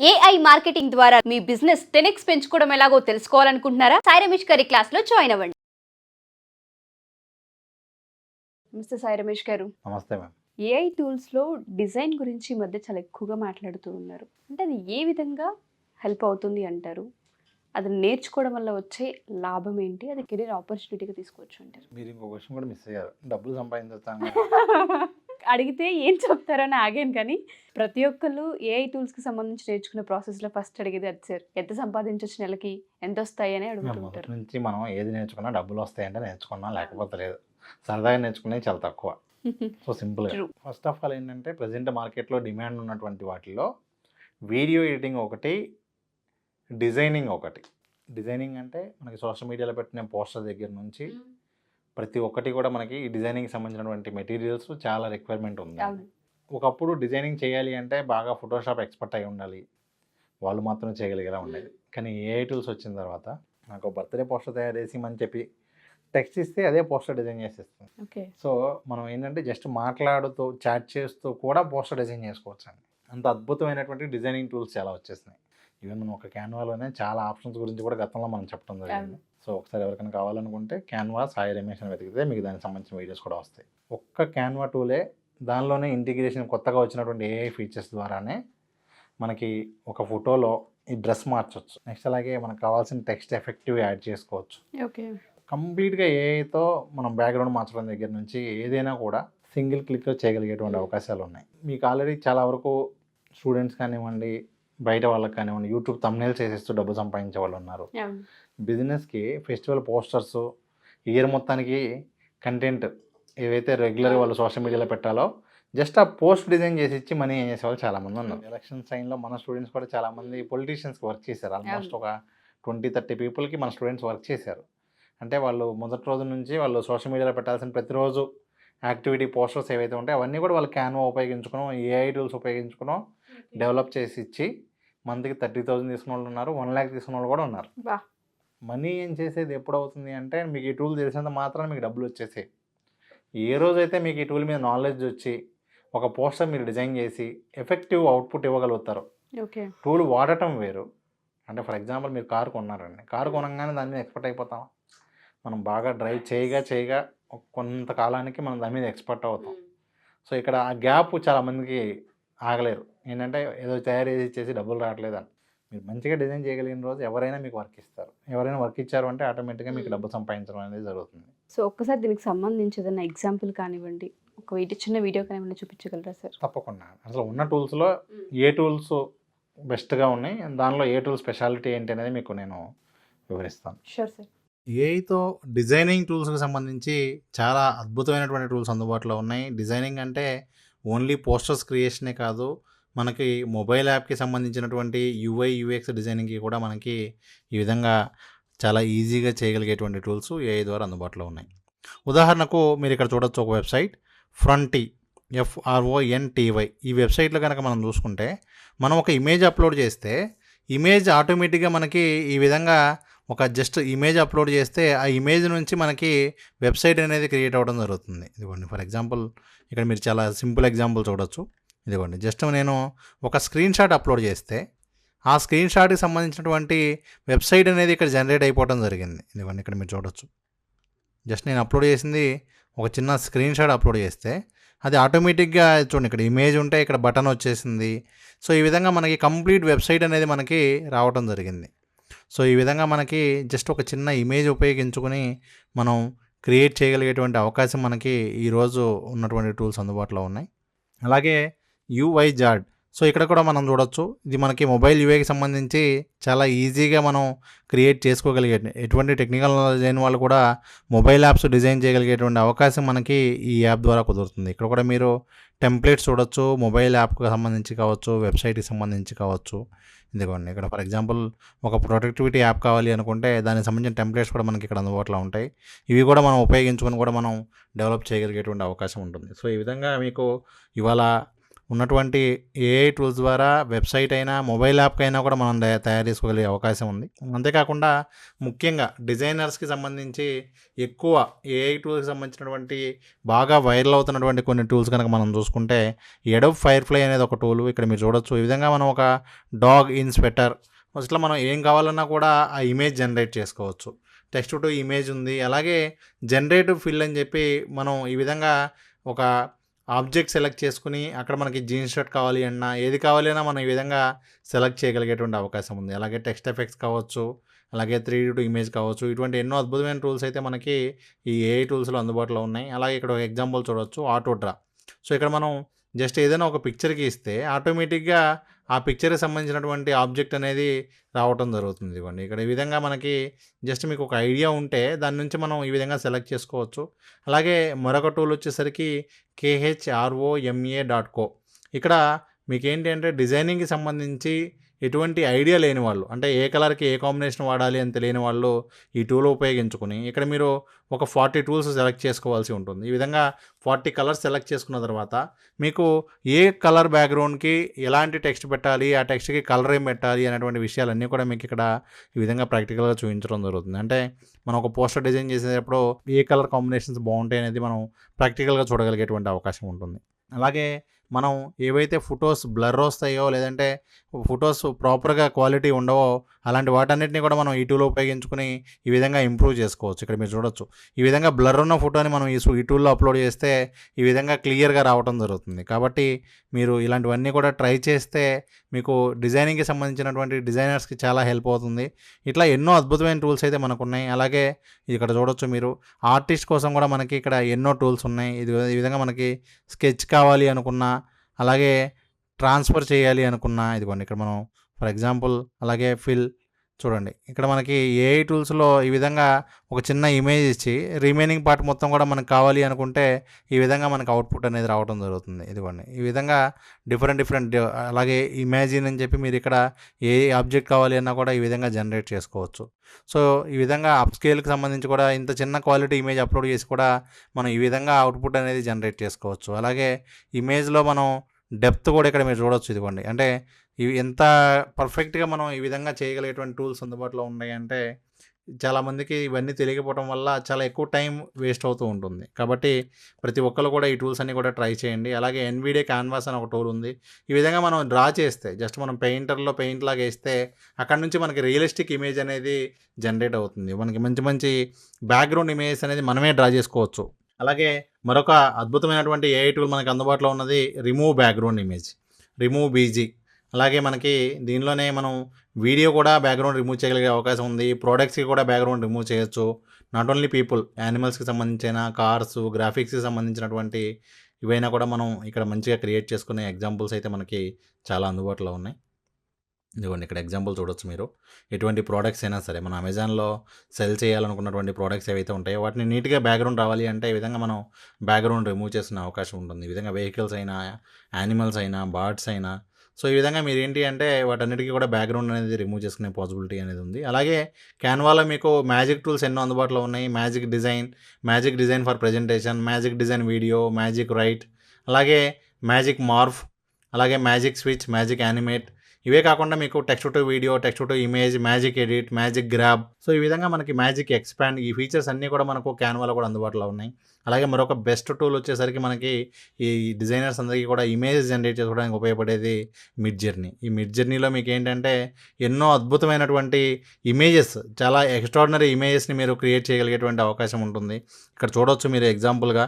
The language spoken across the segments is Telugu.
ఏఐ మార్కెటింగ్ ద్వారా మీ బిజినెస్ 10x పెంచుకోవడం ఎలాగో తెలుసుకోవాలనుకుంటున్నారా? సాయి రమేష్ గారి క్లాస్ లో జాయిన్ అవ్వండి. మిస్టర్ సాయి రమేష్ గారు, నమస్తే మ్యామ్. ఏఐ టూల్స్ లో డిజైన్ గురించి ఈ మధ్య చాలా ఎక్కువగా మాట్లాడుతూ ఉన్నారు. అంటే అది ఏ విధంగా హెల్ప్ అవుతుంది అంటారు? అది నేర్చుకోవడం వల్ల వచ్చే లాభం ఏంటి? అది కెరీర్ ఆపర్చునిటీగా తీసుకోవచ్చు అంటారు? మీరు ఇంకో క్వశ్చన్ కూడా మిస్ అయ్యారు. డబ్బులు సంపాదించుతాను. అడిగితే ఏం చెప్తారని ఆగాను, కానీ ప్రతి ఒక్కళ్ళు ఏఐ టూల్స్కి సంబంధించి నేర్చుకునే ప్రాసెస్లో ఫస్ట్ అడిగేది అది సార్. ఎంత సంపాదించవచ్చు, నెలకి ఎంత వస్తాయి అని మొదటి అడుగుతుంటారు. నుంచి మనం ఏది నేర్చుకున్నా డబ్బులు వస్తాయంటే నేర్చుకున్నా, లేకపోతే లేదు. సరదాగా నేర్చుకునేవి చాలా తక్కువ. సో సింపుల్గా True. ఫస్ట్ ఆఫ్ ఆల్ ఏంటంటే ప్రజెంట్ మార్కెట్లో డిమాండ్ ఉన్నటువంటి వాటిల్లో వీడియో ఎడిటింగ్ ఒకటి, డిజైనింగ్ ఒకటి. డిజైనింగ్ అంటే మనకి సోషల్ మీడియాలో పెట్టిన పోస్టర్ దగ్గర నుంచి ప్రతి ఒక్కటి కూడా మనకి ఈ డిజైనింగ్ సంబంధించినటువంటి మెటీరియల్స్ చాలా రిక్వైర్మెంట్ ఉంది. అవును. ఒకప్పుడు డిజైనింగ్ చేయాలి అంటే బాగా ఫోటోషాప్ ఎక్స్పర్ట్ అయి ఉండాలి, వాళ్ళు మాత్రం చేయగలిగేలా ఉండేది. కానీ ఏఐ టూల్స్ వచ్చిన తర్వాత నాకు బర్త్డే పోస్టర్ తయారు చేసి అని చెప్పి టెక్స్ట్ ఇస్తే అదే పోస్టర్ డిజైన్ చేసేస్తుంది. ఓకే. సో మనం ఏంటంటే జస్ట్ మాట్లాడుతూ చాట్ చేస్తూ కూడా పోస్టర్ డిజైన్ చేసుకోవచ్చు అండి. అంత అద్భుతమైనటువంటి డిజైనింగ్ టూల్స్ చాలా వచ్చేసినాయి. ఈవెన్ మనం ఒక క్యాన్వాలోనే చాలా ఆప్షన్స్ గురించి కూడా గతంలో మనం చెప్పడం జరిగింది. సో ఒకసారి ఎవరికైనా కావాలనుకుంటే క్యాన్వా సాయి రమేష్ అని వెతికితే మీకు దానికి సంబంధించిన వీడియోస్ కూడా వస్తాయి. ఒక్క క్యాన్వా టూలే దానిలోనే ఇంటిగ్రేషన్ కొత్తగా వచ్చినటువంటి ఏఐ ఫీచర్స్ ద్వారానే మనకి ఒక ఫోటోలో ఈ డ్రెస్ మార్చవచ్చు. నెక్స్ట్ అలాగే మనకు కావాల్సిన టెక్స్ట్ ఎఫెక్టివ్ యాడ్ చేసుకోవచ్చు. ఓకే. కంప్లీట్గా ఏఐతో మనం బ్యాక్గ్రౌండ్ మార్చడం దగ్గర నుంచి ఏదైనా కూడా సింగిల్ క్లిక్లో చేయగలిగేటువంటి అవకాశాలు ఉన్నాయి. మీకు ఆల్రెడీ చాలా వరకు స్టూడెంట్స్ కానివ్వండి, బయట వాళ్ళకి కానివ్వండి, యూట్యూబ్ థంబ్నెయిల్స్ చేసేస్తూ డబ్బు సంపాదించే వాళ్ళు ఉన్నారు. బిజినెస్కి ఫెస్టివల్ పోస్టర్స్, ఇయర్ మొత్తానికి కంటెంట్ ఏవైతే రెగ్యులర్గా వాళ్ళు సోషల్ మీడియాలో పెట్టాలో జస్ట్ ఆ పోస్ట్ డిజైన్ చేసి ఇచ్చి మనీ ఏం చేసేవాళ్ళు చాలామంది ఉన్నారు. ఎలక్షన్ టైంలో మన స్టూడెంట్స్ కూడా చాలామంది పొలిటీషియన్స్కి వర్క్ చేశారు. ఆల్మోస్ట్ ఒక 20-30 పీపుల్కి మన స్టూడెంట్స్ వర్క్ చేశారు. అంటే వాళ్ళు మొదటి రోజు నుంచి వాళ్ళు సోషల్ మీడియాలో పెట్టాల్సిన ప్రతిరోజు యాక్టివిటీ పోస్టర్స్ ఏవైతే ఉంటాయో అవన్నీ కూడా వాళ్ళు క్యాన్వా ఉపయోగించుకున్నాం, ఏఐ టూల్స్ ఉపయోగించుకున్నాం, డెవలప్ చేసి ఇచ్చి మంత్కి 30,000 తీసుకున్న వాళ్ళు ఉన్నారు, 1 lakh తీసుకున్న వాళ్ళు కూడా ఉన్నారు. మనీ ఏం చేసేది ఎప్పుడవుతుంది అంటే మీకు ఈ టూల్ తెలిసినంత మాత్రాన మీకు డబ్బులు వచ్చేసాయి. ఏ రోజైతే మీకు ఈ టూల్ మీద నాలెడ్జ్ వచ్చి ఒక పోస్టర్ మీరు డిజైన్ చేసి ఎఫెక్టివ్ అవుట్పుట్ ఇవ్వగలుగుతారు. ఓకే. టూల్ వాడటం వేరు. అంటే ఫర్ ఎగ్జాంపుల్ మీరు కారు కొన్నారండి, కారు కొనగానే దాని మీద ఎక్స్పర్ట్ అయిపోతాం. మనం బాగా డ్రైవ్ చేయగా కొంతకాలానికి మనం దాని మీద ఎక్స్పర్ట్ అవుతాం. సో ఇక్కడ ఆ గ్యాప్ చాలామందికి ఆగలేరు. ఏంటంటే ఏదో తయారు చేసి డబ్బులు రావట్లేదని. మీరు మంచిగా డిజైన్ చేయగలిగిన రోజు ఎవరైనా మీకు వర్క్ ఇస్తారు. ఎవరైనా వర్క్ ఇచ్చారు అంటే ఆటోమేటిక్గా మీకు డబ్బు సంపాదించడం అనేది జరుగుతుంది. సో ఒక్కసారి దీనికి సంబంధించి ఏదైనా ఎగ్జాంపుల్ కానివ్వండి, ఒక చిన్న వీడియో కానివ్వండి చూపించగలరా సార్? తప్పకుండా. అసలు ఉన్న టూల్స్లో ఏ టూల్స్ బెస్ట్గా ఉన్నాయి, దానిలో ఏ టూల్ స్పెషాలిటీ ఏంటి అనేది మీకు నేను వివరిస్తాను. Sure sir. ఏఐతో డిజైనింగ్ టూల్స్కి సంబంధించి చాలా అద్భుతమైనటువంటి టూల్స్ అందుబాటులో ఉన్నాయి. డిజైనింగ్ అంటే ఓన్లీ పోస్టర్స్ క్రియేషనే కాదు, మనకి మొబైల్ యాప్కి సంబంధించినటువంటి యూఐ యూఎక్స్ డిజైనింగ్కి కూడా మనకి ఈ విధంగా చాలా ఈజీగా చేయగలిగేటువంటి టూల్స్ ఏఐ ద్వారా అందుబాటులో ఉన్నాయి. ఉదాహరణకు మీరు ఇక్కడ చూడొచ్చు ఒక వెబ్సైట్ ఫ్రంటీ, FRONTY. ఈ వెబ్సైట్లో కనుక మనం చూసుకుంటే మనం ఒక ఇమేజ్ అప్లోడ్ చేస్తే ఇమేజ్ ఆటోమేటిక్గా మనకి ఈ విధంగా ఒక జస్ట్ ఇమేజ్ అప్లోడ్ చేస్తే ఆ ఇమేజ్ నుంచి మనకి వెబ్సైట్ అనేది క్రియేట్ అవ్వడం జరుగుతుంది. ఇదిగోండి ఫర్ ఎగ్జాంపుల్ ఇక్కడ మీరు చాలా సింపుల్ ఎగ్జాంపుల్ చూడొచ్చు. ఇదిగోండి జస్ట్ నేను ఒక స్క్రీన్ షాట్ అప్లోడ్ చేస్తే ఆ స్క్రీన్ షాట్కి సంబంధించినటువంటి వెబ్సైట్ అనేది ఇక్కడ జనరేట్ అయిపోవడం జరిగింది. ఇదిగోండి ఇక్కడ మీరు చూడొచ్చు. జస్ట్ నేను అప్లోడ్ చేసింది ఒక చిన్న స్క్రీన్ షాట్ అప్లోడ్ చేస్తే అది ఆటోమేటిక్గా చూడండి ఇక్కడ ఇమేజ్ ఉంటే ఇక్కడ బటన్ వచ్చేసింది. సో ఈ విధంగా మనకి కంప్లీట్ వెబ్సైట్ అనేది మనకి రావడం జరిగింది. సో ఈ విధంగా మనకి జస్ట్ ఒక చిన్న ఇమేజ్ ఉపయోగించుకొని మనం క్రియేట్ చేయగలిగేటువంటి అవకాశం మనకి ఈరోజు ఉన్నటువంటి టూల్స్ అందుబాటులో ఉన్నాయి. అలాగే యూఐ జాడ్. సో ఇక్కడ కూడా మనం చూడొచ్చు, ఇది మనకి మొబైల్ యూఐకి సంబంధించి చాలా ఈజీగా మనం క్రియేట్ చేసుకోగలిగే, ఎటువంటి టెక్నికల్ నాలెడ్జ్ అయిన వాళ్ళు కూడా మొబైల్ యాప్స్ డిజైన్ చేయగలిగేటువంటి అవకాశం మనకి ఈ యాప్ ద్వారా కుదురుతుంది. ఇక్కడ కూడా మీరు టెంప్లెట్స్ చూడొచ్చు, మొబైల్ యాప్కి సంబంధించి కావచ్చు, వెబ్సైట్కి సంబంధించి కావచ్చు. ఇదిగోండి ఇక్కడ ఫర్ ఎగ్జాంపుల్ ఒక ప్రొడక్టివిటీ యాప్ కావాలి అనుకుంటే దానికి సంబంధించిన టెంప్లెట్స్ కూడా మనకి ఇక్కడ అందుబాటులో ఉంటాయి. ఇవి కూడా మనం ఉపయోగించుకొని కూడా మనం డెవలప్ చేయగలిగేటువంటి అవకాశం ఉంటుంది. సో ఈ విధంగా మీకు ఇవాళ ఉన్నటువంటి ఏఐ టూల్స్ ద్వారా వెబ్సైట్ అయినా మొబైల్ యాప్కైనా కూడా మనం తయారు చేసుకోగలిగే అవకాశం ఉంది. అంతేకాకుండా ముఖ్యంగా డిజైనర్స్కి సంబంధించి ఎక్కువ ఏఐ టూల్స్కి సంబంధించినటువంటి బాగా వైరల్ అవుతున్నటువంటి కొన్ని టూల్స్ కనుక మనం చూసుకుంటే ఎడోబ్ ఫైర్ఫ్లై అనేది ఒక టూల్. ఇక్కడ మీరు చూడొచ్చు. ఈ విధంగా మనం ఒక డాగ్ ఇన్స్పెక్టర్ ఇట్లా మనం ఏం కావాలన్నా కూడా ఆ ఇమేజ్ జనరేట్ చేసుకోవచ్చు. టెక్స్ట్ టు ఇమేజ్ ఉంది. అలాగే జనరేటివ్ ఫిల్ అని చెప్పి మనం ఈ విధంగా ఒక ఆబ్జెక్ట్ సెలెక్ట్ చేసుకుని అక్కడ మనకి జీన్స్ షర్ట్ కావాలి అన్నా ఏది కావాలి అన్నా మనం ఈ విధంగా సెలెక్ట్ చేయగలిగేటువంటి అవకాశం ఉంది. అలాగే టెక్స్ట్ ఎఫెక్ట్స్ కావచ్చు, అలాగే 3D టు ఇమేజ్ కావచ్చు. ఇటువంటి ఎన్నో అద్భుతమైన టూల్స్ అయితే మనకి ఈ ఏఐ టూల్స్లో అందుబాటులో ఉన్నాయి. అలాగే ఇక్కడ ఒక ఎగ్జాంపుల్ చూడవచ్చు, ఆటో డ్రా. సో ఇక్కడ మనం జస్ట్ ఏదైనా ఒక పిక్చర్కి ఇస్తే ఆటోమేటిక్గా ఆ పిక్చర్కి సంబంధించినటువంటి ఆబ్జెక్ట్ అనేది రావటం జరుగుతుంది. ఇవ్వండి ఇక్కడ ఈ విధంగా మనకి జస్ట్ మీకు ఒక ఐడియా ఉంటే దాని నుంచి మనం ఈ విధంగా సెలెక్ట్ చేసుకోవచ్చు. అలాగే మరొక టూల్ వచ్చేసరికి KHROMA.co. ఇక్కడ మీకు ఏంటి అంటే డిజైనింగ్కి సంబంధించి ఎటువంటి ఐడియా లేని వాళ్ళు, అంటే ఏ కలర్కి ఏ కాంబినేషన్ వాడాలి అని తెలియని వాళ్ళు ఈ టూల్ ఉపయోగించుకుని ఇక్కడ మీరు ఒక 40 టూల్స్ సెలెక్ట్ చేసుకోవాల్సి ఉంటుంది. ఈ విధంగా 40 కలర్స్ సెలెక్ట్ చేసుకున్న తర్వాత మీకు ఏ కలర్ బ్యాక్గ్రౌండ్కి ఎలాంటి టెక్స్ట్ పెట్టాలి, ఆ టెక్స్ట్కి కలర్ ఏం పెట్టాలి అనేటువంటి విషయాలన్నీ కూడా మీకు ఇక్కడ ఈ విధంగా ప్రాక్టికల్గా చూపించడం జరుగుతుంది. అంటే మనం ఒక పోస్టర్ డిజైన్ చేసేటప్పుడు ఏ కలర్ కాంబినేషన్స్ బాగుంటాయి అనేది మనం ప్రాక్టికల్గా చూడగలిగేటువంటి అవకాశం ఉంటుంది. అలాగే మనం ఏవైతే ఫొటోస్ బ్లర్ వస్తాయో లేదంటే ఫొటోస్ ప్రాపర్గా క్వాలిటీ ఉండవో అలాంటి వాటన్నిటిని కూడా మనం ఈ టూల్ ఉపయోగించుకుని ఈ విధంగా ఇంప్రూవ్ చేసుకోవచ్చు. ఇక్కడ మీరు చూడొచ్చు. ఈ విధంగా బ్లర్ ఉన్న ఫోటోని మనం ఈ టూల్లో అప్లోడ్ చేస్తే ఈ విధంగా క్లియర్గా రావడం జరుగుతుంది. కాబట్టి మీరు ఇలాంటివన్నీ కూడా ట్రై చేస్తే మీకు డిజైనింగ్కి సంబంధించినటువంటి డిజైనర్స్కి చాలా హెల్ప్ అవుతుంది. ఇట్లా ఎన్నో అద్భుతమైన టూల్స్ అయితే మనకు ఉన్నాయి. అలాగే ఇక్కడ చూడొచ్చు మీరు ఆర్టిస్ట్ కోసం కూడా మనకి ఇక్కడ ఎన్నో టూల్స్ ఉన్నాయి. ఈ విధంగా మనకి స్కెచ్ కావాలి అనుకున్నా, అలాగే ట్రాన్స్ఫర్ చేయాలి అనుకున్నా, ఇదిగోండి ఇక్కడ మనం ఫర్ ఎగ్జాంపుల్ అలాగే ఫిల్ చూడండి. ఇక్కడ మనకి ఏఐ టూల్స్లో ఈ విధంగా ఒక చిన్న ఇమేజ్ ఇచ్చి రిమైనింగ్ పార్ట్ మొత్తం కూడా మనకు కావాలి అనుకుంటే ఈ విధంగా మనకు అవుట్పుట్ అనేది రావడం జరుగుతుంది. ఇదిగోండి ఈ విధంగా డిఫరెంట్ అలాగే ఇమాజిన్ అని చెప్పి మీరు ఇక్కడ ఏ ఆబ్జెక్ట్ కావాలి అన్నా కూడా ఈ విధంగా జనరేట్ చేసుకోవచ్చు. సో ఈ విధంగా అప్ స్కేల్కి సంబంధించి కూడా ఇంత చిన్న క్వాలిటీ ఇమేజ్ అప్లోడ్ చేసి కూడా మనం ఈ విధంగా అవుట్పుట్ అనేది జనరేట్ చేసుకోవచ్చు. అలాగే ఇమేజ్లో మనం డెప్త్ కూడా ఇక్కడ మీరు చూడవచ్చు. ఇదిగోండి అంటే ఇవి ఎంత పర్ఫెక్ట్గా మనం ఈ విధంగా చేయగలిగేటువంటి టూల్స్ అందుబాటులో ఉన్నాయి అంటే చాలామందికి ఇవన్నీ తెలియకపోవడం వల్ల చాలా ఎక్కువ టైం వేస్ట్ అవుతూ ఉంటుంది. కాబట్టి ప్రతి ఒక్కరు కూడా ఈ టూల్స్ అన్నీ కూడా ట్రై చేయండి. అలాగే NVIDIA క్యాన్వాస్ అని ఒక టూల్ ఉంది. ఈ విధంగా మనం డ్రా చేస్తే జస్ట్ మనం పెయింటర్లో పెయింట్ లాగా వేస్తే అక్కడ నుంచి మనకి రియలిస్టిక్ ఇమేజ్ అనేది జనరేట్ అవుతుంది. మనకి మంచి బ్యాక్గ్రౌండ్ ఇమేజెస్ అనేది మనమే డ్రా చేసుకోవచ్చు. అలాగే మరొక అద్భుతమైనటువంటి ఏఐ టూల్ మనకు అందుబాటులో ఉన్నది remove background image, remove BG. అలాగే మనకి దీనిలోనే మనం వీడియో కూడా బ్యాక్గ్రౌండ్ రిమూవ్ చేయగలిగే అవకాశం ఉంది. ప్రోడక్ట్స్కి కూడా బ్యాక్గ్రౌండ్ రిమూవ్ చేయొచ్చు. నాట్ ఓన్లీ పీపుల్, యానిమల్స్కి సంబంధించిన కార్స్, గ్రాఫిక్స్కి సంబంధించినటువంటి ఇవైనా కూడా మనం ఇక్కడ మంచిగా క్రియేట్ చేసుకునే ఎగ్జాంపుల్స్ అయితే మనకి చాలా అందుబాటులో ఉన్నాయి. ఇదిగోండి ఇక్కడ ఎగ్జాంపుల్ చూడొచ్చు మీరు. ఎటువంటి ప్రోడక్ట్స్ అయినా సరే మనం అమెజాన్లో సెల్ చేయాలనుకున్నటువంటి ప్రోడక్ట్స్ ఏవైతే ఉంటాయో వాటిని నీట్గా బ్యాక్గ్రౌండ్ రావాలి అంటే ఈ విధంగా మనం బ్యాక్గ్రౌండ్ రిమూవ్ చేసుకునే అవకాశం ఉంటుంది. ఈ విధంగా వెహికల్స్ అయినా, యానిమల్స్ అయినా, బర్డ్స్ అయినా. సో ఈ విధంగా మీరు ఏంటి అంటే వాటన్నిటికీ కూడా బ్యాక్గ్రౌండ్ అనేది రిమూవ్ చేసుకునే పాసిబిలిటీ అనేది ఉంది. అలాగే క్యాన్వాలో మీకు మ్యాజిక్ టూల్స్ ఎన్నో అందుబాటులో ఉన్నాయి. Magic design for presentation, magic design video, magic right, అలాగే మ్యాజిక్ మార్ఫ్, అలాగే మ్యాజిక్ స్విచ్, మ్యాజిక్ యానిమేట్. ఇవే కాకుండా మీకు text to video, text to image, magic edit, magic grab. So ఈ విధంగా మనకి మ్యాజిక్ ఎక్స్పాండ్, ఈ ఫీచర్స్ అన్నీ కూడా మనకు క్యాన్వాలో కూడా అందుబాటులో ఉన్నాయి. అలాగే మరొక బెస్ట్ టూల్ వచ్చేసరికి మనకి ఈ డిజైనర్స్ అందరికీ కూడా ఇమేజెస్ జనరేట్ చేసుకోవడానికి ఉపయోగపడేది మిడ్జర్నీ. ఈ మిడ్జర్నీలో మీకు ఏంటంటే ఎన్నో అద్భుతమైనటువంటి ఇమేజెస్, చాలా ఎక్స్ట్రాడినరీ ఇమేజెస్ని మీరు క్రియేట్ చేయగలిగేటువంటి అవకాశం ఉంటుంది. ఇక్కడ చూడొచ్చు మీరు ఎగ్జాంపుల్గా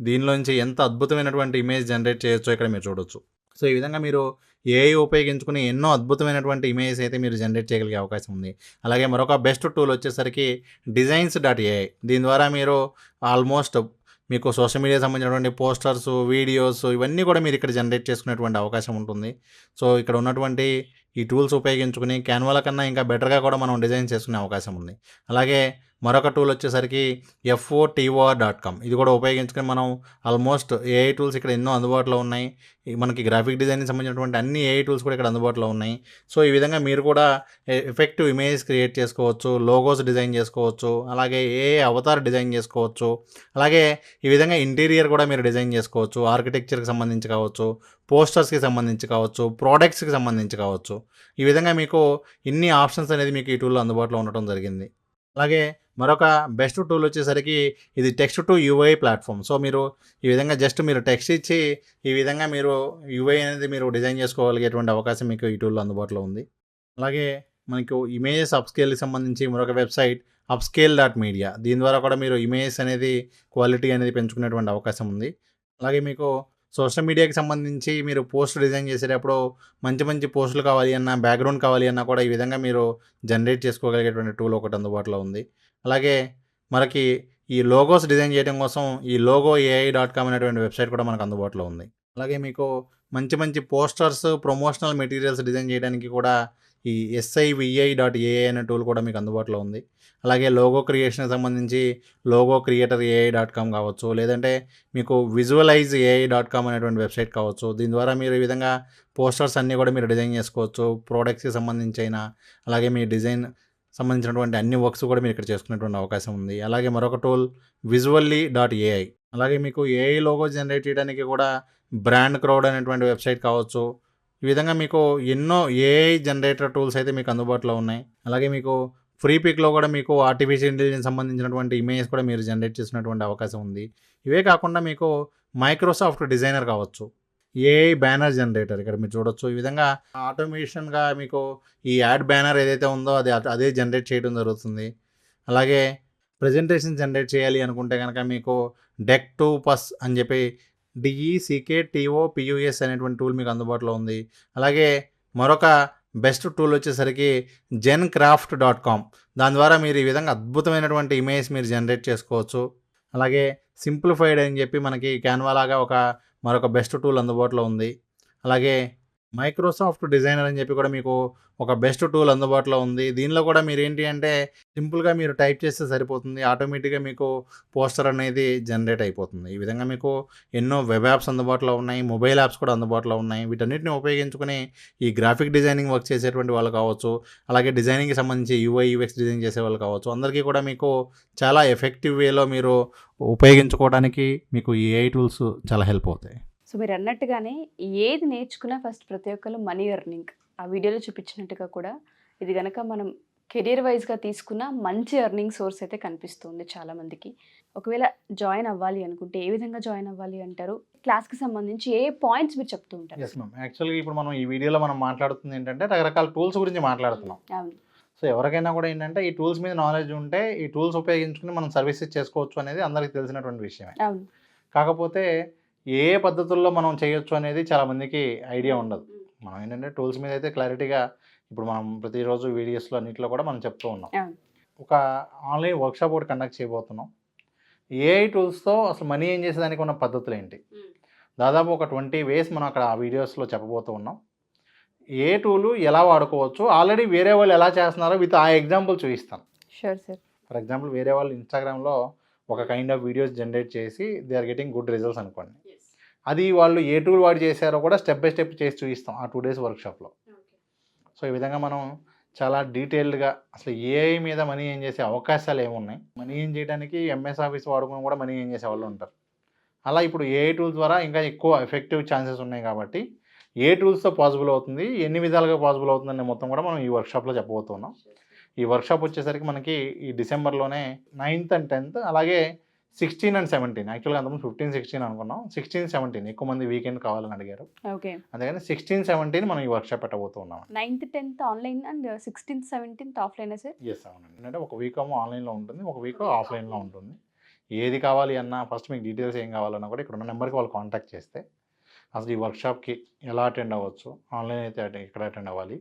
దీనిలోంచి ఎంత అద్భుతమైనటువంటి ఇమేజ్ జనరేట్ చేయొచ్చో ఇక్కడ మీరు చూడొచ్చు. సో ఈ విధంగా మీరు ఏఐ ఉపయోగించుకుని ఎన్నో అద్భుతమైనటువంటి ఇమేజెస్ అయితే మీరు జనరేట్ చేయగలిగే అవకాశం ఉంది. అలాగే మరొక బెస్ట్ టూల్ వచ్చేసరికి Designs.ai. దీని ద్వారా మీరు ఆల్మోస్ట్ మీకు సోషల్ మీడియా సంబంధించినటువంటి పోస్టర్స్, వీడియోస్ ఇవన్నీ కూడా మీరు ఇక్కడ జనరేట్ చేసుకునేటువంటి అవకాశం ఉంటుంది. సో ఇక్కడ ఉన్నటువంటి ఈ టూల్స్ ఉపయోగించుకుని క్యాన్వాల కన్నా ఇంకా బెటర్గా కూడా మనం డిజైన్ చేసుకునే అవకాశం ఉంది. అలాగే మరొక టూల్ వచ్చేసరికి FOTOR.com. ఇది కూడా ఉపయోగించుకొని మనం ఆల్మోస్ట్ ఏఐ టూల్స్ ఇక్కడ ఎన్నో అందుబాటులో ఉన్నాయి. మనకి గ్రాఫిక్ డిజైన్కి సంబంధించినటువంటి అన్ని ఏఐ టూల్స్ కూడా ఇక్కడ అందుబాటులో ఉన్నాయి. సో ఈ విధంగా మీరు కూడా ఎఫెక్టివ్ ఇమేజెస్ క్రియేట్ చేసుకోవచ్చు, లోగోస్ డిజైన్ చేసుకోవచ్చు, అలాగే ఏఐ అవతార్ డిజైన్ చేసుకోవచ్చు. అలాగే ఈ విధంగా ఇంటీరియర్ కూడా మీరు డిజైన్ చేసుకోవచ్చు, ఆర్కిటెక్చర్కి సంబంధించి కావచ్చు, పోస్టర్స్కి సంబంధించి కావచ్చు, ప్రోడక్ట్స్కి సంబంధించి కావచ్చు. ఈ విధంగా మీకు ఇన్ని ఆప్షన్స్ అనేది మీకు ఈ టూల్లో అందుబాటులో ఉండటం జరిగింది. అలాగే మరొక బెస్ట్ టూల్ వచ్చేసరికి ఇది text to UI platform. So మీరు ఈ విధంగా జస్ట్ మీరు టెక్స్ట్ ఇచ్చి ఈ విధంగా మీరు యూఐ అనేది మీరు డిజైన్ చేసుకోగలిగేటువంటి అవకాశం మీకు ఈ టూల్లో అందుబాటులో ఉంది. అలాగే మనకు ఇమేజెస్ అప్స్కేల్కి సంబంధించి మరొక వెబ్సైట్ upscale.media. దీని ద్వారా కూడా మీరు ఇమేజెస్ అనేది క్వాలిటీ అనేది పెంచుకునేటువంటి అవకాశం ఉంది. అలాగే మీకు సోషల్ మీడియాకి సంబంధించి మీరు పోస్ట్ డిజైన్ చేసేటప్పుడు మంచి మంచి పోస్టులు కావాలి అన్నా, బ్యాక్గ్రౌండ్ కావాలి అన్నా కూడా ఈ విధంగా మీరు జనరేట్ చేసుకోగలిగేటువంటి టూల్ ఒకటి అందుబాటులో ఉంది. అలాగే మనకి ఈ లోగోస్ డిజైన్ చేయడం కోసం ఈ logoai.com అనేటువంటి వెబ్సైట్ కూడా మనకు అందుబాటులో ఉంది. అలాగే మీకు మంచి మంచి పోస్టర్స్, ప్రమోషనల్ మెటీరియల్స్ డిజైన్ చేయడానికి కూడా ఈ SIVI.ai అనే టూల్ కూడా మీకు అందుబాటులో ఉంది. అలాగే లోగో క్రియేషన్కి సంబంధించి logocreatorAI.com కావచ్చు, లేదంటే మీకు visualizeai.com అనేటువంటి వెబ్సైట్ కావచ్చు. దీని ద్వారా మీరు ఈ విధంగా పోస్టర్స్ అన్నీ కూడా మీరు డిజైన్ చేసుకోవచ్చు, ప్రోడక్ట్స్కి సంబంధించి అయినా, అలాగే మీ డిజైన్ సంబంధించినటువంటి అన్ని వర్క్స్ కూడా మీరు ఇక్కడ చేసుకునేటువంటి అవకాశం ఉంది. అలాగే మరొక టూల్ visually.ai. అలాగే మీకు ఏఐ లోగో జనరేట్ చేయడానికి కూడా బ్రాండ్ క్రౌడ్ అనేటువంటి వెబ్సైట్ కావచ్చు. ఈ విధంగా మీకు ఎన్నో ఏఐ జనరేటర్ టూల్స్ అయితే మీకు అందుబాటులో ఉన్నాయి. అలాగే మీకు ఫ్రీ పిక్లో కూడా మీకు ఆర్టిఫిషియల్ ఇంటెలిజెన్స్ సంబంధించినటువంటి ఇమేజెస్ కూడా మీరు జనరేట్ చేసినటువంటి అవకాశం ఉంది. ఇవే కాకుండా మీకు మైక్రోసాఫ్ట్ డిజైనర్ కావచ్చు, ఏఐ బ్యానర్ జనరేటర్ ఇక్కడ మీరు చూడొచ్చు. ఈ విధంగా ఆటోమేషన్గా మీకు ఈ యాడ్ బ్యానర్ ఏదైతే ఉందో అదే జనరేట్ చేయడం జరుగుతుంది. అలాగే ప్రెజెంటేషన్ జనరేట్ చేయాలి అనుకుంటే కనుక మీకు డెక్2పస్ అని చెప్పి DECKTOPUS అనేటువంటి టూల్ మీకు అందుబాటులో ఉంది. అలాగే మరొక బెస్ట్ టూల్ వచ్చేసరికి gencraft.com. దాని ద్వారా మీరు ఈ విధంగా అద్భుతమైనటువంటి ఇమేజ్ మీరు జనరేట్ చేసుకోవచ్చు. అలాగే సింప్లిఫైడ్ అని చెప్పి మనకి క్యాన్వా లాగా మరొక బెస్ట్ టూల్ అందుబాటులో ఉంది. అలాగే మైక్రోసాఫ్ట్ డిజైనర్ అని చెప్పి కూడా మీకు ఒక బెస్ట్ టూల్ అందుబాటులో ఉంది. దీనిలో కూడా మీరు ఏంటి అంటే సింపుల్గా మీరు టైప్ చేస్తే సరిపోతుంది, ఆటోమేటిక్గా మీకు పోస్టర్ అనేది జనరేట్ అయిపోతుంది. ఈ విధంగా మీకు ఎన్నో వెబ్ యాప్స్ అందుబాటులో ఉన్నాయి, మొబైల్ యాప్స్ కూడా అందుబాటులో ఉన్నాయి. వీటన్నిటిని ఉపయోగించుకుని ఈ గ్రాఫిక్ డిజైనింగ్ వర్క్ చేసేటువంటి వాళ్ళు కావచ్చు, అలాగే డిజైనింగ్కి సంబంధించి UI UX డిజైన్ చేసే వాళ్ళు కావచ్చు, అందరికీ కూడా మీకు చాలా ఎఫెక్టివ్ వేలో మీరు ఉపయోగించుకోవడానికి మీకు ఈ AI టూల్స్ చాలా హెల్ప్ అవుతాయి. సో మీరు అన్నట్టుగానే ఏది నేర్చుకున్నా ఫస్ట్ ప్రతి ఒక్కరు మనీ ఎర్నింగ్, ఆ వీడియోలో చూపించినట్టుగా కూడా ఇది కనుక మనం కెరీర్ వైజ్గా తీసుకున్న మంచి ఎర్నింగ్ సోర్స్ అయితే కనిపిస్తుంది చాలామందికి. ఒకవేళ జాయిన్ అవ్వాలి అనుకుంటే ఏ విధంగా జాయిన్ అవ్వాలి అంటారు? క్లాస్కి సంబంధించి ఏ పాయింట్స్ మీరు చెప్తూ ఉంటారు? ఎస్ మ్యామ్, యాక్చువల్గా ఇప్పుడు మనం ఈ వీడియోలో మనం మాట్లాడుతుంది ఏంటంటే రకరకాల టూల్స్ గురించి మాట్లాడుతున్నాం. అవును. సో ఎవరికైనా కూడా ఏంటంటే ఈ టూల్స్ మీద నాలెడ్జ్ ఉంటే ఈ టూల్స్ ఉపయోగించుకుని మనం సర్వీసెస్ చేసుకోవచ్చు అనేది అందరికీ తెలిసినటువంటి విషయమే. అవును. కాకపోతే ఏ పద్ధతుల్లో మనం చేయొచ్చు అనేది చాలామందికి ఐడియా ఉండదు. మనం ఏంటంటే టూల్స్ మీద అయితే క్లారిటీగా ఇప్పుడు మనం ప్రతిరోజు వీడియోస్లో అన్నింటిలో కూడా మనం చెప్తూ ఉన్నాం. ఒక ఆన్లైన్ వర్క్షాప్ ఒకటి కండక్ట్ చేయబోతున్నాం. ఏఐ టూల్స్తో అసలు మనీ ఏం చేసేదానికి ఉన్న పద్ధతులు ఏంటి, దాదాపు ఒక 20 ways మనం అక్కడ ఆ వీడియోస్లో చెప్పబోతూ ఉన్నాం. ఏ టూలు ఎలా వాడుకోవచ్చు, ఆల్రెడీ వేరే వాళ్ళు ఎలా చేస్తున్నారో విత్ ఆ ఎగ్జాంపుల్ చూపిస్తాను. Sure sir. ఫర్ ఎగ్జాంపుల్ వేరే వాళ్ళు ఇన్స్టాగ్రామ్లో ఒక కైండ్ ఆఫ్ వీడియోస్ జనరేట్ చేసి they are getting good results అనుకోండి. అది వాళ్ళు ఏ టూల్ వాడి చేశారో కూడా స్టెప్ బై స్టెప్ చేసి చూపిస్తాం ఆ 2 days వర్క్షాప్లో. సో ఈ విధంగా మనం చాలా డీటెయిల్డ్గా అసలు ఏఐ మీద మనీ ఏం చేసే అవకాశాలు ఏమున్నాయి, మనీ ఏం చేయడానికి MS ఆఫీస్ వాడుకుని కూడా మనీ ఏం చేసే వాళ్ళు ఉంటారు. అలా ఇప్పుడు ఏఐ టూల్స్ ద్వారా ఇంకా ఎక్కువ ఎఫెక్టివ్ ఛాన్సెస్ ఉన్నాయి కాబట్టి ఏ టూల్స్తో పాసిబుల్ అవుతుంది, ఎన్ని విధాలుగా పాసిబుల్ అవుతుందనే మొత్తం కూడా మనం ఈ వర్క్షాప్లో చెప్పబోతున్నాం. ఈ వర్క్షాప్ వచ్చేసరికి మనకి ఈ డిసెంబర్లోనే 9th and 10th, అలాగే 16 and 17. యాక్చువల్గా అంతకుముందు 15, 16 అనుకున్నాం. 16, 17 ఎక్కువ మంది వీకెండ్ కావాలని అడిగారు. ఓకే. అందుకని 16, 17 మనం ఈ వర్క్షాప్ పెట్టబోతున్నాం. 9th, 10th online and 16th, 17th offline sir? Yes అవునండి. అంటే ఒక వీక్ ఏమో ఆన్లైన్లో ఉంటుంది, ఒక వీక్ ఆఫ్లైన్లో ఉంటుంది. ఏది కావాలి అన్నా ఫస్ట్ మీకు డీటెయిల్స్ ఏం కావాలన్నా కూడా ఇక్కడ ఉన్న నెంబర్కి వాళ్ళు కాంటాక్ట్ చేస్తే అసలు ఈ వర్క్షాప్కి ఎలా అటెండ్ అవ్వచ్చు, ఆన్లైన్ అయితే ఎక్కడ అటెండ్ అవ్వాలి,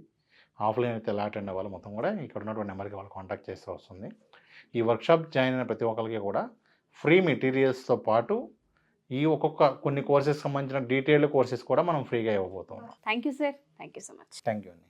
ఆఫ్లైన్ అయితే ఎలా అటెండ్ అవ్వాలి మొత్తం కూడా ఇక్కడ ఉన్నటువంటి నెంబర్కి వాళ్ళు కాంటాక్ట్ చేస్తే వస్తుంది. ఈ వర్క్షాప్ జాయిన్ అయిన ప్రతి ఒక్కరికి కూడా ఫ్రీ మెటీరియల్స్తో పాటు ఈ కొన్ని కోర్సెస్ సంబంధించిన డీటెయిల్డ్ కోర్సెస్ కూడా మనం ఫ్రీగా ఇవ్వబోతున్నాం. Thank you sir. Thank you so much. Thank you అండి.